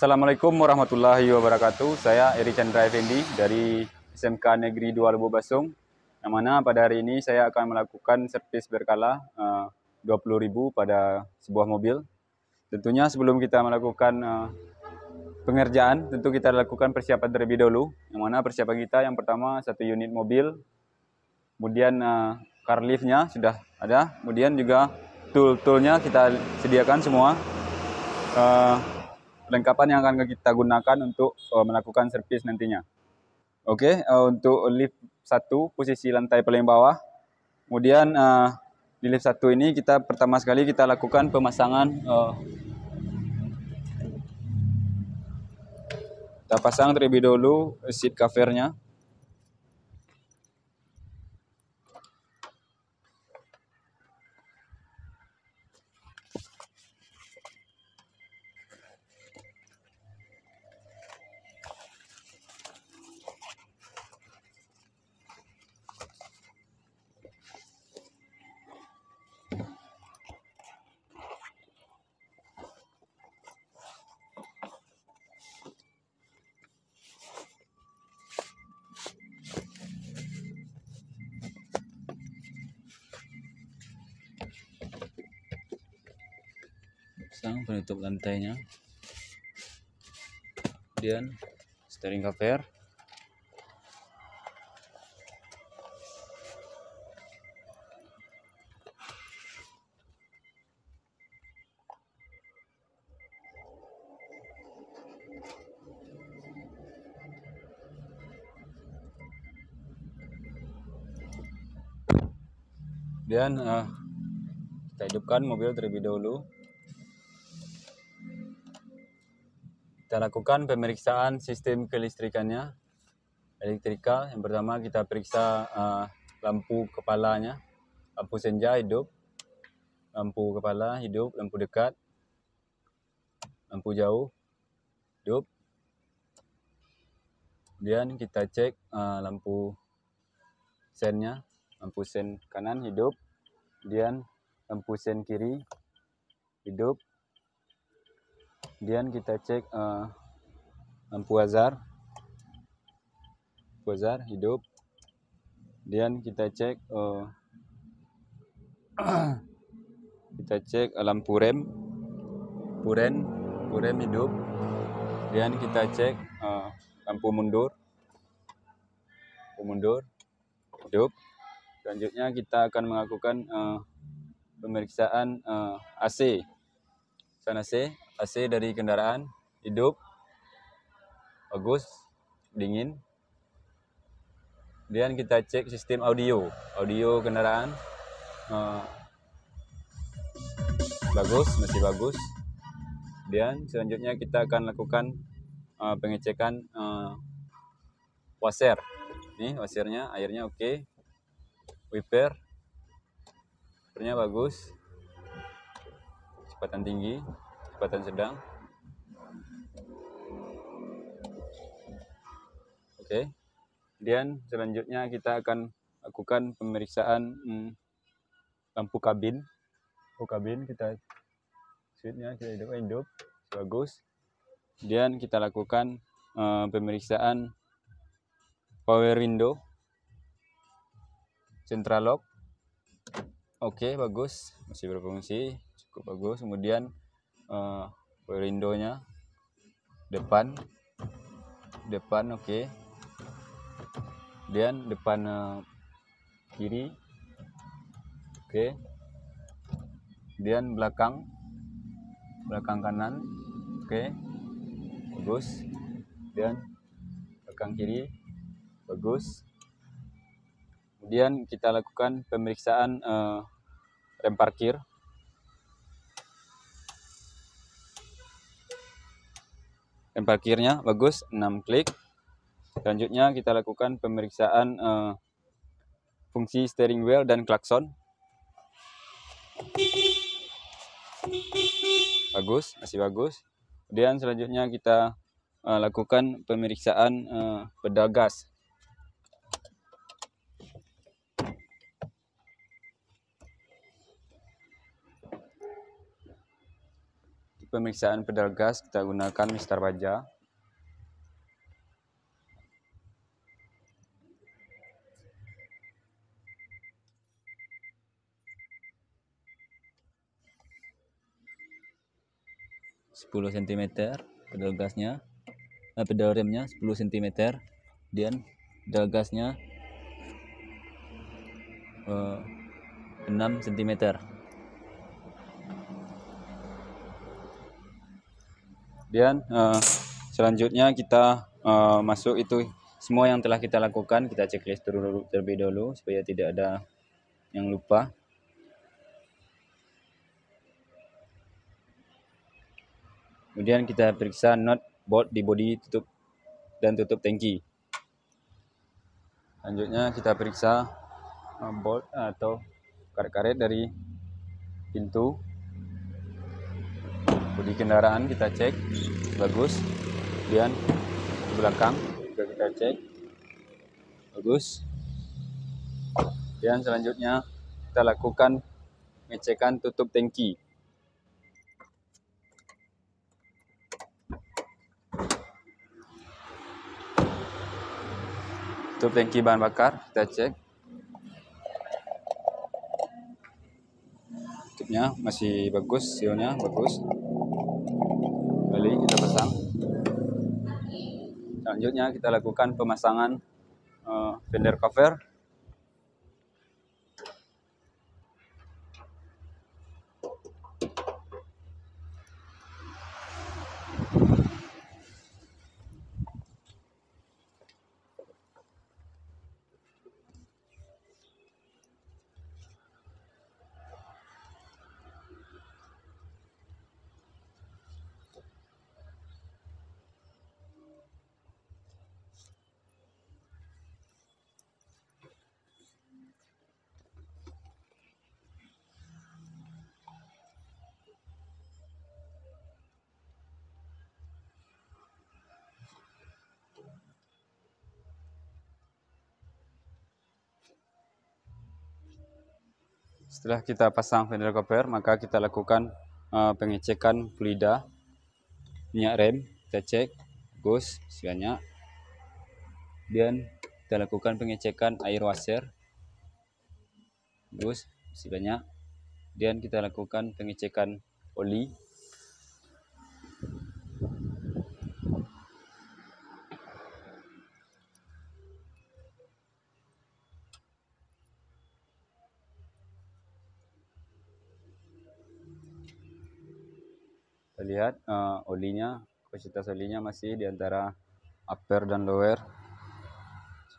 Assalamualaikum warahmatullahi wabarakatuh. Saya Eri Chandra Effendi dari SMK Negeri 2 Lubuk Basung. Yang mana pada hari ini saya akan melakukan servis berkala 20.000 pada sebuah mobil. Tentunya sebelum kita melakukan pengerjaan, tentu kita lakukan persiapan terlebih dahulu. Yang mana persiapan kita yang pertama satu unit mobil, kemudian car lift-nya sudah ada, kemudian juga tool-toolnya kita sediakan semua. Perlengkapan yang akan kita gunakan untuk melakukan servis nantinya. Oke, untuk lift 1 posisi lantai paling bawah. Kemudian di lift 1 ini kita pertama sekali kita lakukan pemasangan, kita pasang terlebih dahulu seat cover-nya. Pasang penutup lantainya, kemudian steering cover, kemudian kita hidupkan mobil terlebih dahulu. Kita lakukan pemeriksaan sistem kelistrikannya, elektrikal. Yang pertama kita periksa lampu kepalanya, lampu senja hidup, lampu kepala hidup, lampu dekat, lampu jauh hidup. Kemudian kita cek lampu sennya, lampu sen kanan hidup, kemudian lampu sen kiri hidup. Kemudian kita cek lampu hazard hidup. Kemudian kita cek lampu rem hidup. Kemudian kita cek lampu mundur hidup. Selanjutnya kita akan melakukan pemeriksaan AC. AC dari kendaraan hidup, bagus, dingin. Kemudian kita cek sistem audio kendaraan, bagus, masih bagus. Kemudian selanjutnya kita akan lakukan pengecekan washer. Ini washernya, airnya oke. Wipernya bagus, kecepatan tinggi, kecepatan sedang. Oke. Kemudian selanjutnya kita akan lakukan pemeriksaan lampu kabin. Kita switch-nya kita hidup, bagus. Kemudian kita lakukan pemeriksaan power window, central lock. Oke, bagus, masih berfungsi, cukup bagus. Kemudian power window-nya depan oke. Kemudian depan kiri oke. Kemudian belakang kanan oke, bagus. Kemudian belakang kiri bagus. Kemudian kita lakukan pemeriksaan rem parkir. Rem parkirnya bagus, 6 klik. Selanjutnya kita lakukan pemeriksaan fungsi steering wheel dan klakson. Bagus, masih bagus. Kemudian selanjutnya kita lakukan pemeriksaan pedal gas. Untuk pemeriksaan pedal gas kita gunakan Mister Baja. Sepuluh cm pedal gasnya, pedal remnya 10 cm, dan pedal gasnya 6 cm. Dan selanjutnya kita masuk itu semua yang telah kita lakukan, kita checklist terlebih dahulu supaya tidak ada yang lupa. Kemudian kita periksa knot bolt di bodi tutup dan tutup tangki. Selanjutnya kita periksa bolt atau karet-karet dari pintu bodi kendaraan, kita cek bagus. Kemudian di belakang juga kita cek bagus. Dan selanjutnya kita lakukan pengecekan tutup tangki. Tutup tangki bahan bakar kita cek, tutupnya masih bagus, sealnya bagus. Kembali kita pasang. Selanjutnya kita lakukan pemasangan fender cover. Setelah kita pasang fender cover, maka kita lakukan pengecekan fluida minyak rem. Kita cek bagus banyak. Dan kita lakukan pengecekan air washer bagus banyak. Dan kita lakukan pengecekan oli. Kita lihat olinya, kapasitas olinya masih di antara upper dan lower,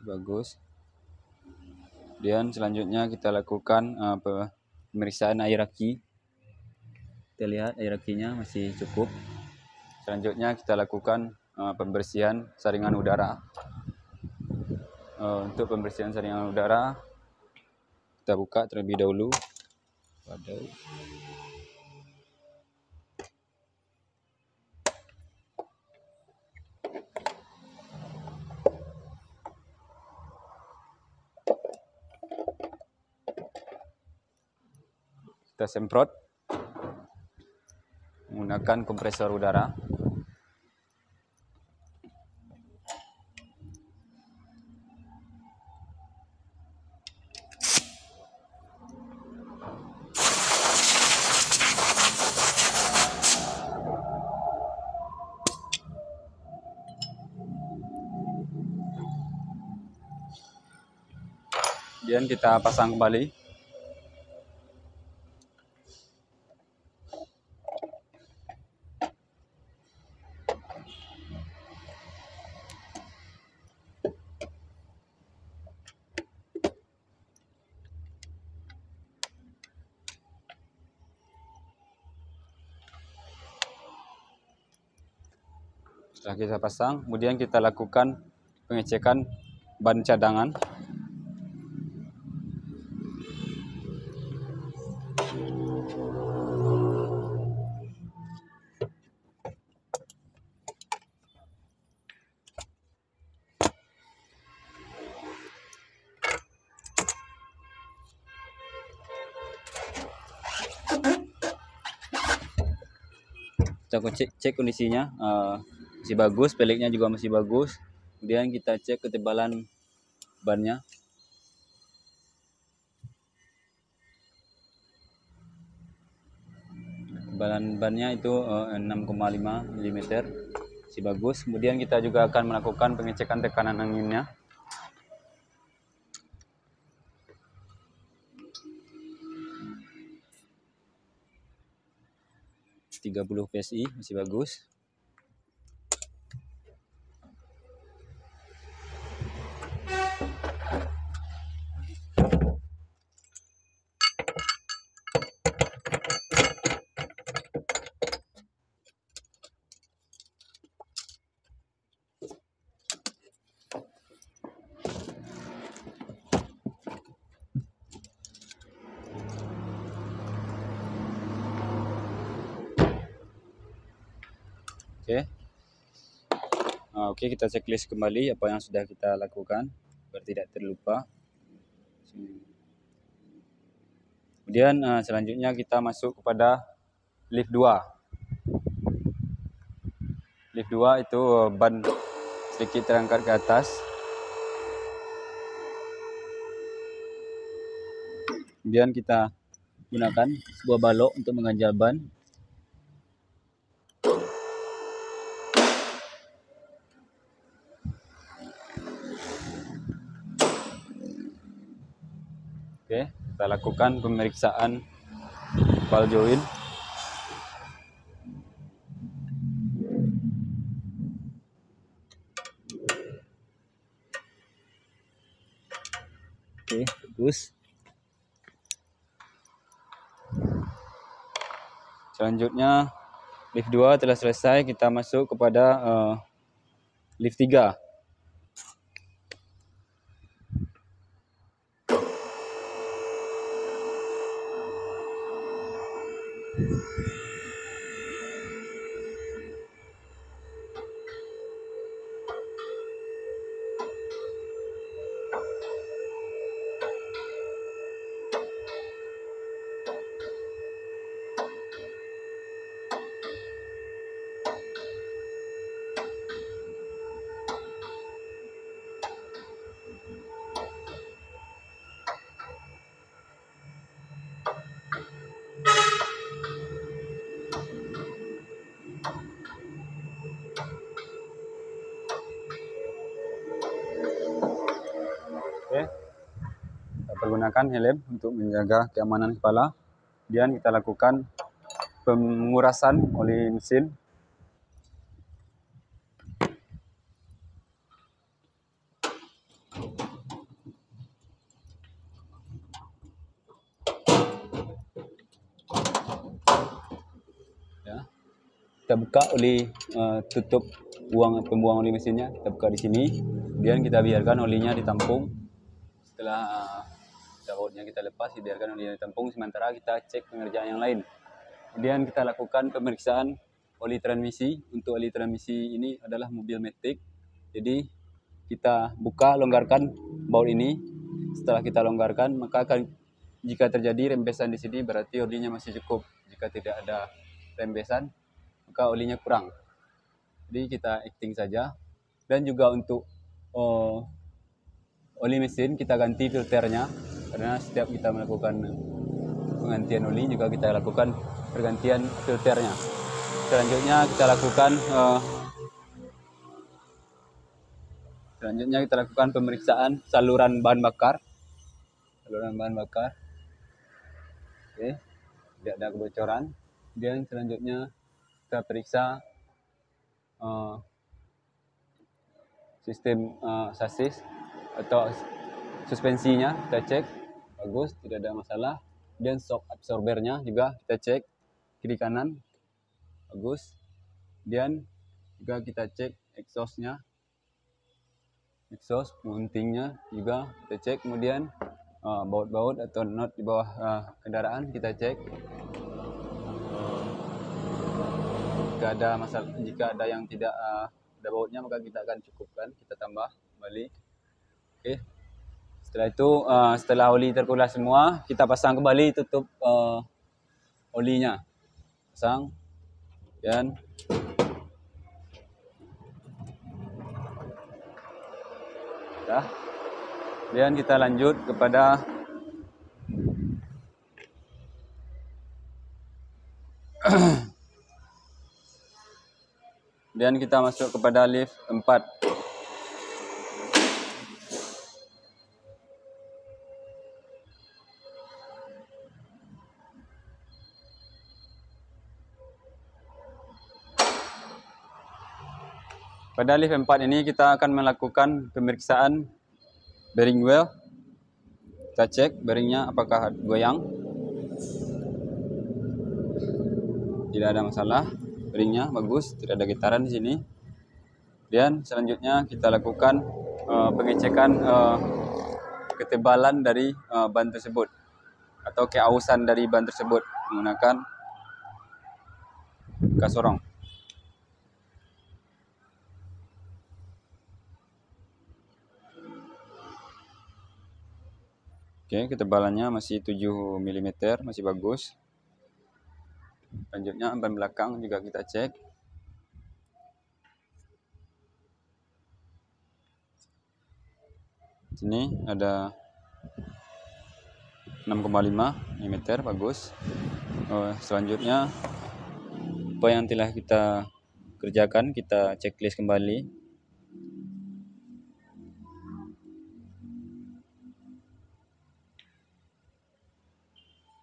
bagus. Dan selanjutnya kita lakukan pemeriksaan air aki. Kita lihat air akinya masih cukup. Selanjutnya kita lakukan pembersihan saringan udara. Untuk pembersihan saringan udara kita buka terlebih dahulu. Kita semprot menggunakan kompresor udara. Kemudian kita pasang kembali. Setelah kita pasang, kemudian kita lakukan pengecekan ban cadangan. kita cek kondisinya, masih bagus, peleknya juga masih bagus. Kemudian kita cek ketebalan bannya. Ketebalan bannya itu 6,5 mm, masih bagus. Kemudian kita juga akan melakukan pengecekan tekanan anginnya. 30 PSI, masih bagus. Oke, kita checklist kembali apa yang sudah kita lakukan biar tidak terlupa. Kemudian selanjutnya kita masuk kepada lift 2. Lift 2 itu ban sedikit terangkat ke atas. Kemudian kita gunakan sebuah balok untuk mengganjal ban. Oke, kita lakukan pemeriksaan ball join. Oke, bagus. Selanjutnya lift 2 telah selesai, kita masuk kepada lift 3. Oke, kita pergunakan helm untuk menjaga keamanan kepala. Kemudian kita lakukan pengurasan oli mesin. Ya, kita buka oli tutup pembuang oli mesinnya. Kita buka di sini. Kemudian kita biarkan olinya ditampung. Setelah bautnya kita lepas, dibiarkan olinya ditampung, sementara kita cek pengerjaan yang lain. Kemudian kita lakukan pemeriksaan oli transmisi. Untuk oli transmisi ini adalah mobil matic. Jadi kita buka, longgarkan baut ini. Setelah kita longgarkan, maka jika terjadi rembesan di sini berarti olinya masih cukup. Jika tidak ada rembesan, maka olinya kurang. Jadi kita acting saja. Dan juga untuk oli mesin kita ganti filternya, karena setiap kita melakukan penggantian oli juga kita lakukan pergantian filternya. Selanjutnya kita lakukan pemeriksaan saluran bahan bakar. Oke, tidak ada kebocoran. Kemudian selanjutnya kita periksa sistem sasis atau suspensinya, kita cek bagus, tidak ada masalah. Dan shock absorbernya juga kita cek kiri kanan bagus. Kemudian juga kita cek exhaust mountingnya juga kita cek. Kemudian baut-baut atau knot di bawah kendaraan kita cek. Jika ada yang tidak ada bautnya, maka kita akan cukupkan, kita tambah kembali. Oke. Setelah itu, setelah oli terkulas semua, kita pasang kembali tutup olinya. Pasang. Dan kemudian kita lanjut kepada kemudian kita masuk kepada lift 4. Pada lift 4 ini kita akan melakukan pemeriksaan bearing well. Kita cek bearingnya apakah goyang. Tidak ada masalah, bearingnya bagus, tidak ada getaran di sini. Dan selanjutnya kita lakukan pengecekan ketebalan dari ban tersebut atau keausan dari ban tersebut menggunakan kasorong. Oke, ketebalannya masih 7 mm, masih bagus. Selanjutnya ban belakang juga kita cek. Sini ada 6,5 mm, bagus. Selanjutnya apa yang telah kita kerjakan, kita checklist kembali.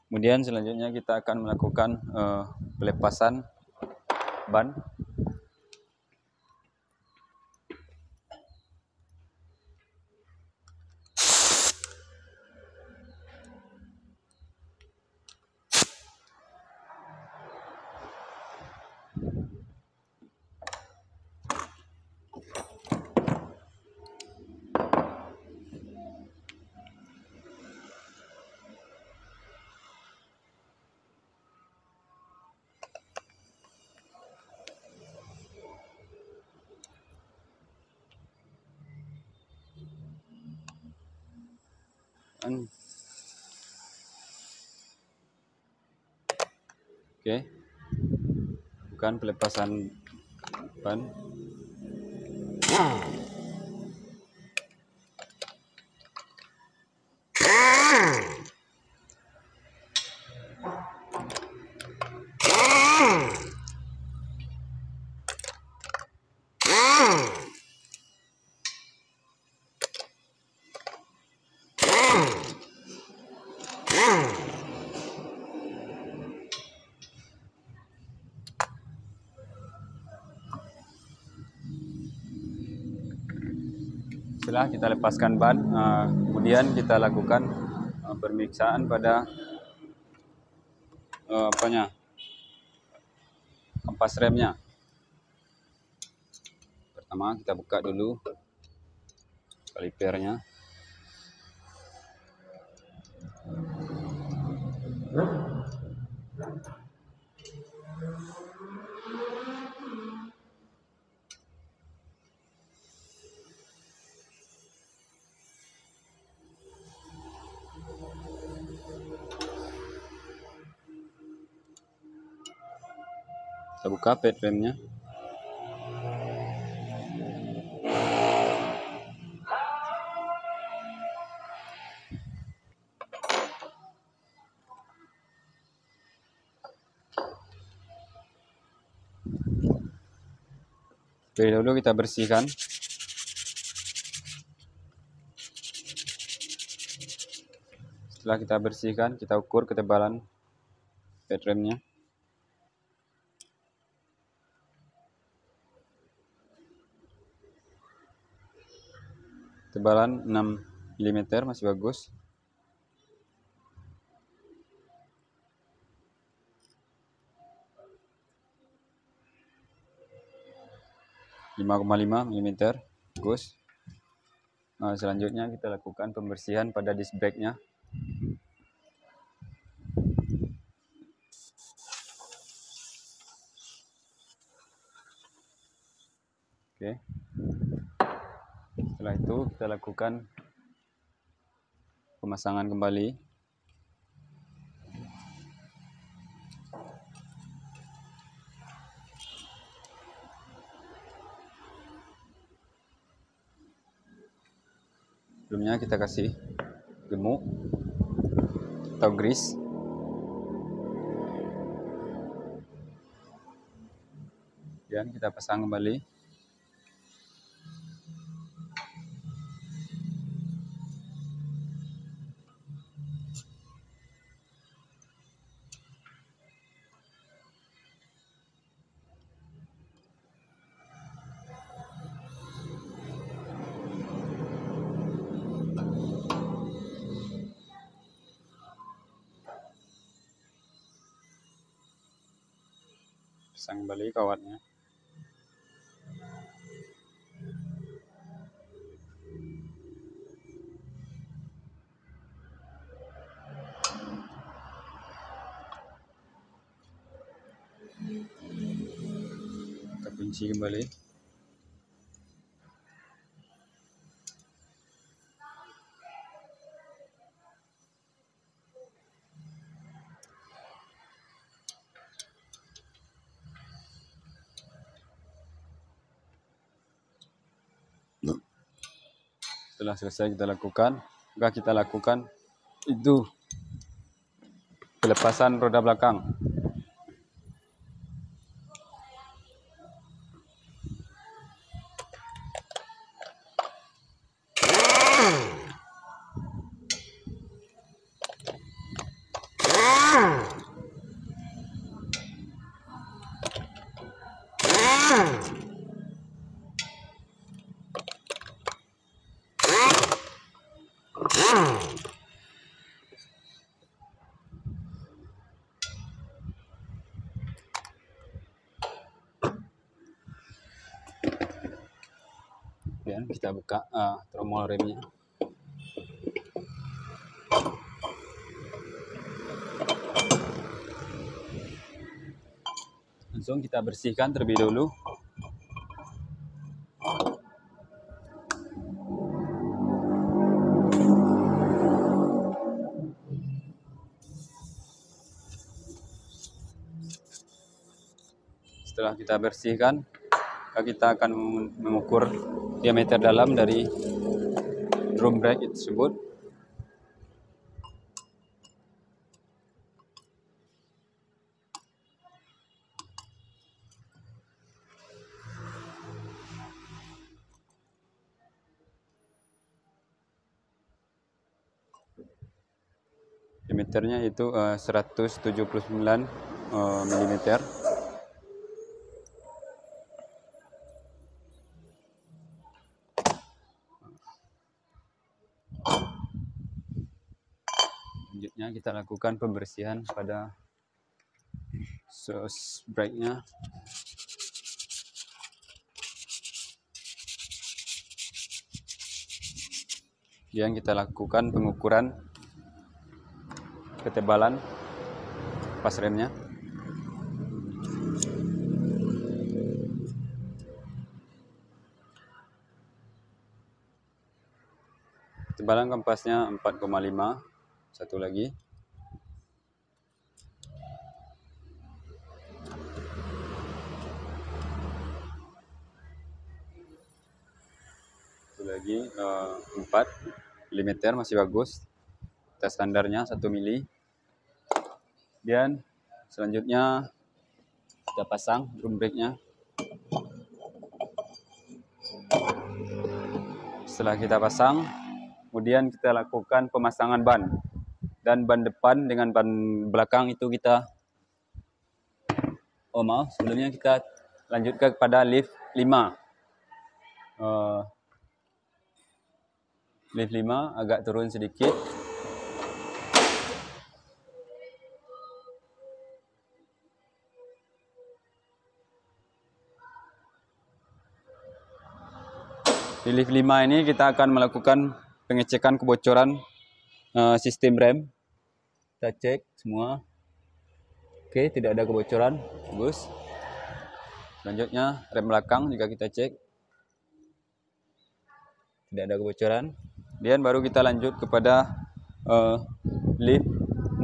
Kemudian selanjutnya kita akan melakukan pelepasan ban. Oke, bukan pelepasan ban. Setelah kita lepaskan ban, kemudian kita lakukan pemeriksaan pada kampas remnya. Pertama kita buka dulu kalipernya. Kita buka pad remnya. Dari dulu kita bersihkan. Setelah kita bersihkan, kita ukur ketebalan pad remnya. Ketebalan 6 mm, masih bagus. (5,5 mm), bagus. Selanjutnya kita lakukan pembersihan pada disc brake-nya. Oke. Setelah itu kita lakukan pemasangan kembali. Sebelumnya kita kasih gemuk atau grease. Dan kita pasang kembali. Pasang kembali kawatnya. Kita kunci kembali. Setelah selesai kita lakukan itu pelepasan roda belakang. Dan kita buka tromol remnya. Langsung kita bersihkan terlebih dahulu. Setelah kita bersihkan, kita akan mengukur diameter dalam dari drum brake tersebut. Diameternya itu 179 mm. Selanjutnya kita lakukan pembersihan pada sos brake-nya. Kemudian kita lakukan pengukuran ketebalan pas remnya. Ketebalan kampasnya 4,5. Satu lagi. Satu lagi 4 mm, masih bagus. Kita standarnya 1 mili. Dan selanjutnya kita pasang drum brake-nya. Setelah kita pasang, kemudian kita lakukan pemasangan ban. Dan ban depan dengan ban belakang itu kita sebelumnya kita lanjutkan kepada lift 5. Lift 5 agak turun sedikit. Di lift 5 ini kita akan melakukan pengecekan kebocoran sistem rem. Kita cek semua. Oke, tidak ada kebocoran. Bagus. Selanjutnya rem belakang juga kita cek. Tidak ada kebocoran. Kemudian baru kita lanjut kepada lift 6.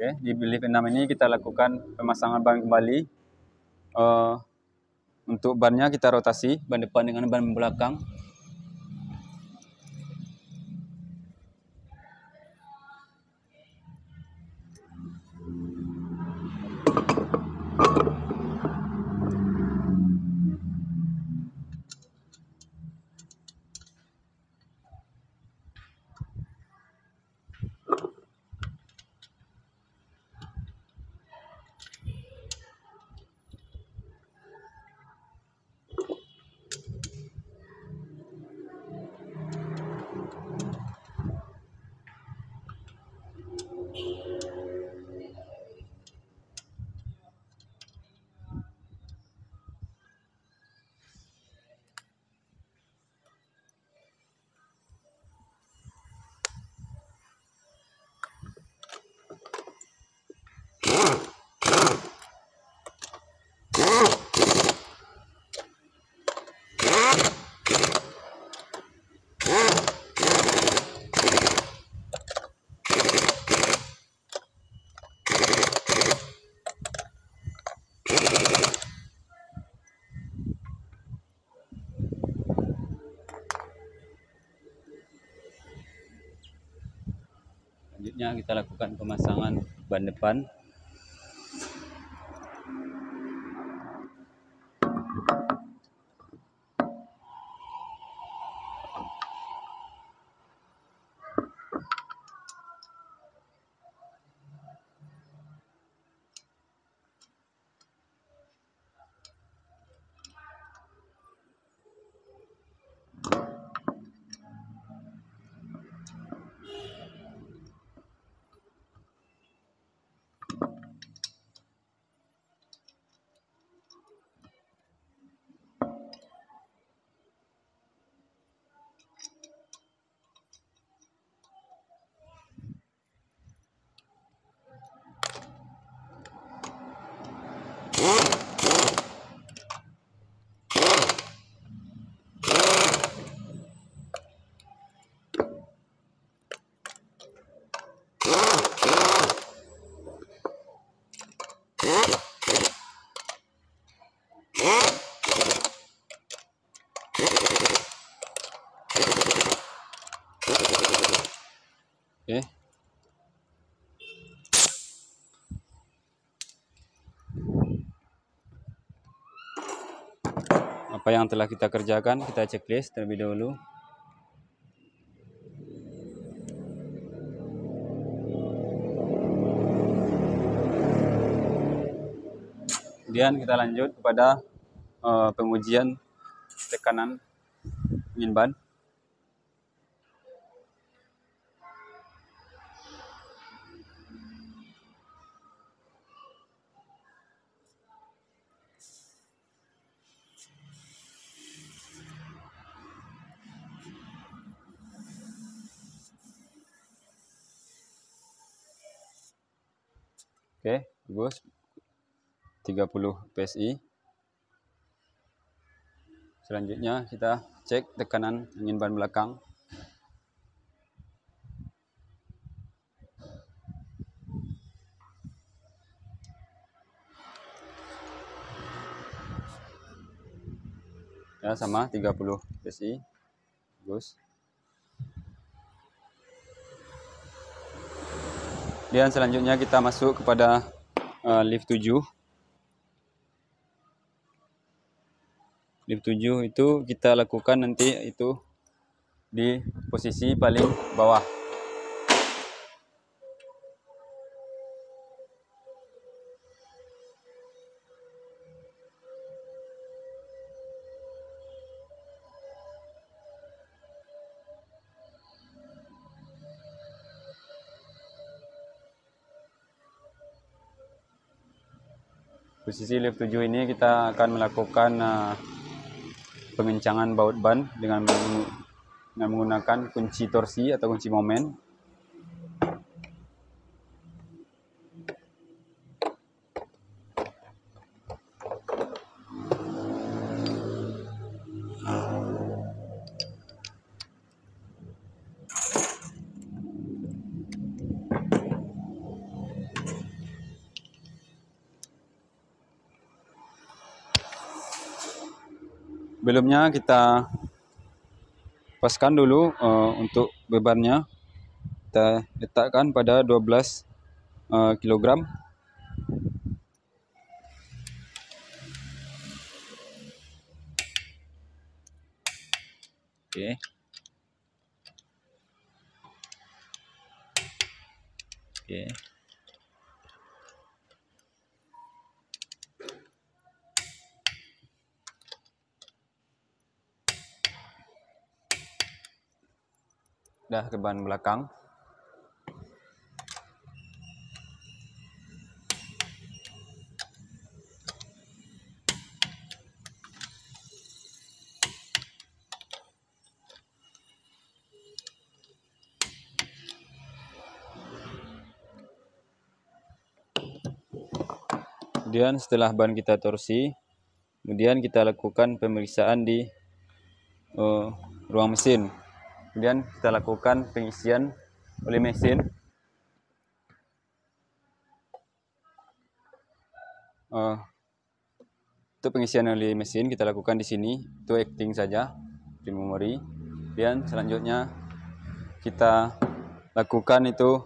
Oke, di lift 6 ini kita lakukan pemasangan ban kembali. Untuk bannya kita rotasi, ban depan dengan ban belakang. Selanjutnya kita lakukan pemasangan ban depan. Oke. Apa yang telah kita kerjakan, kita checklist terlebih dahulu. Kemudian kita lanjut kepada pengujian tekanan angin ban. Oke, bagus. 30 PSI. Selanjutnya kita cek tekanan angin ban belakang. Ya, sama 30 PSI. Bagus. Dan selanjutnya kita masuk kepada lift 7. Lift 7 itu kita lakukan nanti itu di posisi paling bawah. Posisi lift 7 ini kita akan melakukan pengencangan baut ban dengan menggunakan kunci torsi atau kunci momen. Sebelumnya kita paskan dulu untuk bebannya. Kita letakkan pada 12 kilogram. Oke. Oke. Dah ke ban belakang. Kemudian setelah ban kita torsi, kemudian kita lakukan pemeriksaan di ruang mesin. Kemudian kita lakukan pengisian oleh mesin. Untuk pengisian oleh mesin kita lakukan di sini, itu acting saja, memori. Kemudian selanjutnya kita lakukan itu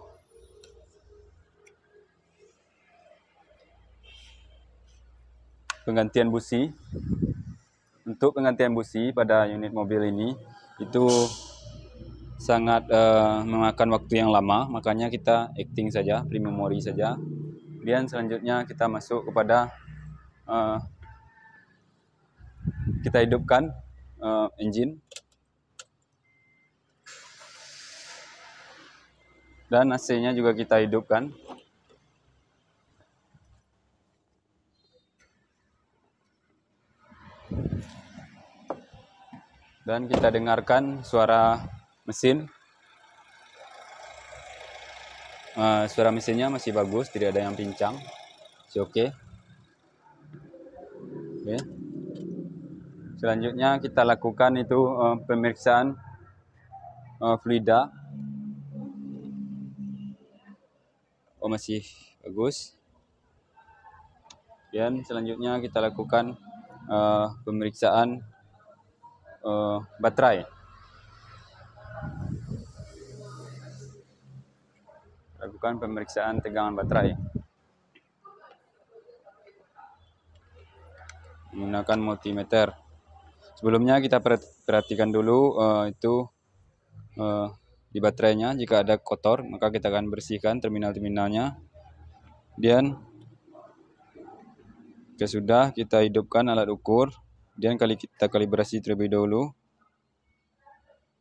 penggantian busi. Untuk penggantian busi pada unit mobil ini itu sangat memakan waktu yang lama, makanya kita acting saja, memori saja. Kemudian selanjutnya kita masuk kepada kita hidupkan engine dan AC-nya juga kita hidupkan. Dan kita dengarkan suara mesin. Suara mesinnya masih bagus, tidak ada yang pincang, masih oke. Oke. Selanjutnya kita lakukan itu pemeriksaan fluida. Oh, masih bagus. Dan selanjutnya kita lakukan pemeriksaan baterai. Lakukan pemeriksaan tegangan baterai menggunakan multimeter. Sebelumnya kita perhatikan dulu itu di baterainya. Jika ada kotor, maka kita akan bersihkan terminal-terminalnya. Kemudian jika sudah, kita hidupkan alat ukur. Kemudian kita kalibrasi terlebih dahulu.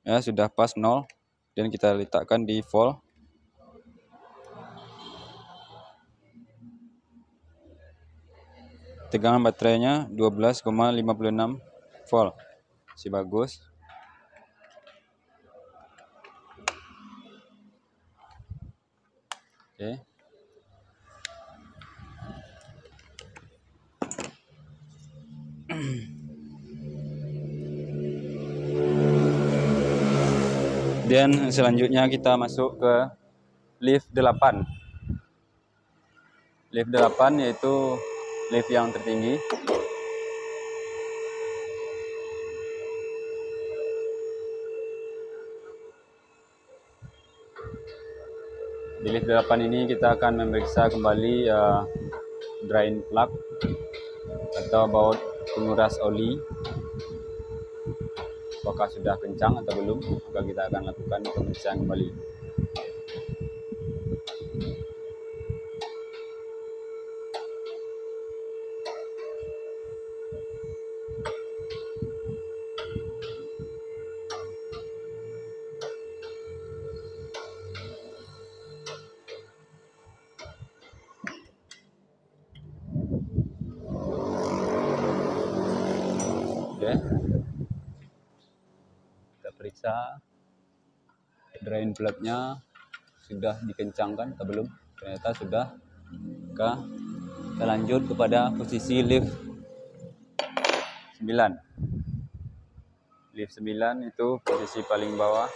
Ya, sudah pas 0. Dan kita letakkan di volt. Tegangan baterainya 12,56 volt. Masih bagus. Oke. Dan selanjutnya kita masuk ke lift 8. Lift 8 yaitu lift yang tertinggi. Di lift 8 ini kita akan memeriksa kembali drain plug atau baut penguras oli. Apakah sudah kencang atau belum, maka kita akan lakukan pemeriksaan kembali. Oke. Kita periksa drain plug-nya sudah dikencangkan atau belum. Ternyata sudah. Maka kita lanjut kepada posisi lift 9. Lift 9 itu posisi paling bawah.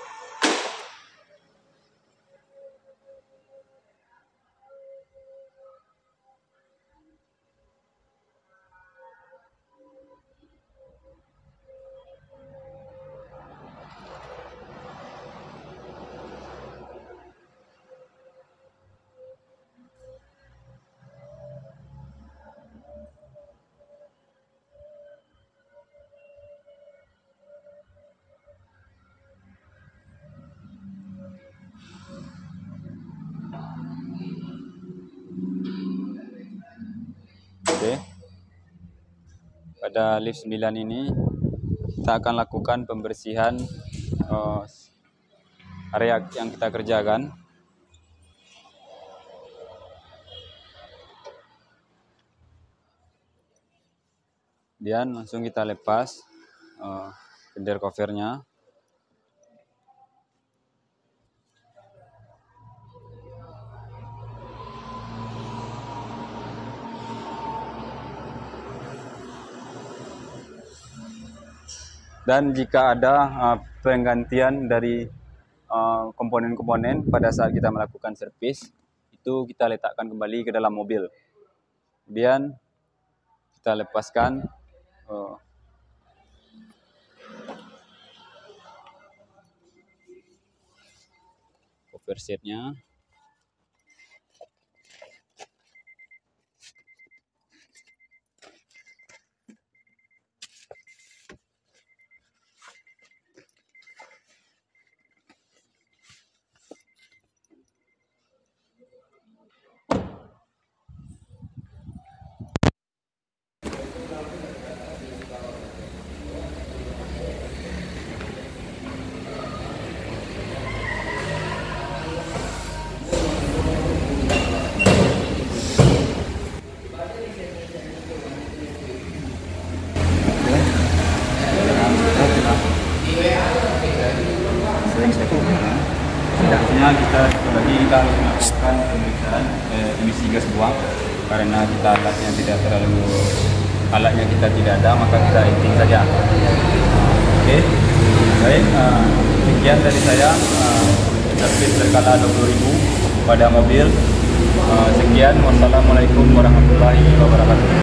pada lift 9 ini kita akan lakukan pembersihan area yang kita kerjakan. Kemudian langsung kita lepas fender covernya. Dan jika ada penggantian dari komponen-komponen pada saat kita melakukan servis, itu kita letakkan kembali ke dalam mobil. Kemudian kita lepaskan cover sheet-nya. Setidaknya kita harus melakukan pemeriksaan emisi gas buang, karena kita alatnya kita tidak ada, maka kita rating saja. Oke, baik, sekian dari saya, servis berkala 20.000 pada mobil. Sekian, wassalamualaikum warahmatullahi wabarakatuh.